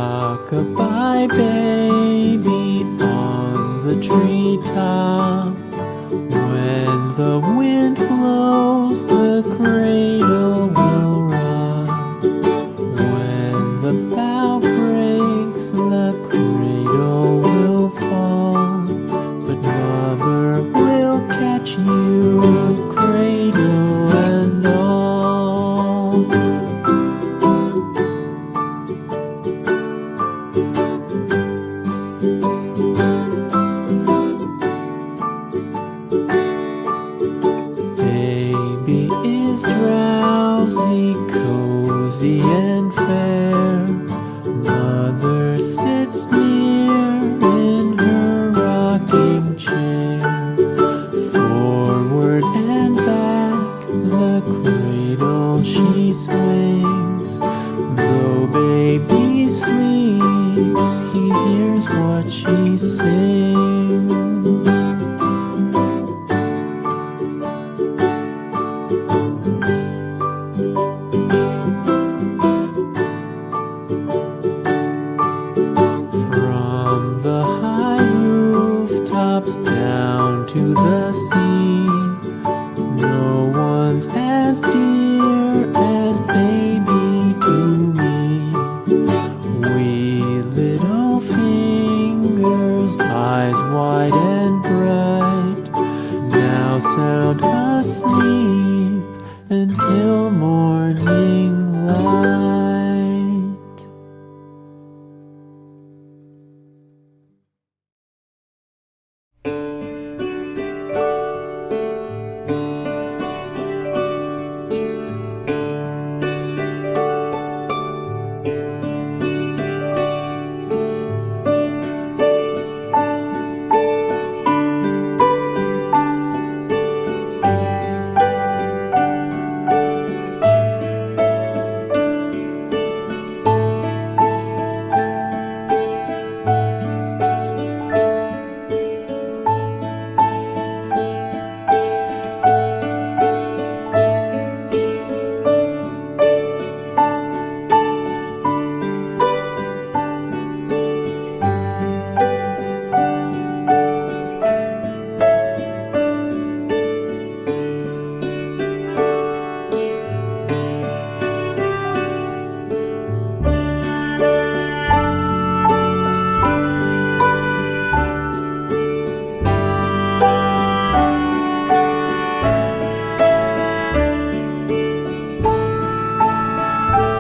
Rock-a-bye baby on the treetop. When the wind blows, the cradle will rock. When the bough breaks, the cradle will fall. But mother will catch you, cradle and all. Baby is drowsy, cozy and fair. Mother sits near in her rocking chair. Forward and back, the cradle she swings. Though baby sleeps, he hears what she sings. From the high rooftops down to the sea, no one's as dear as baby to me. Wee little fingers, eyes wide and bright, now sound asleep until morning.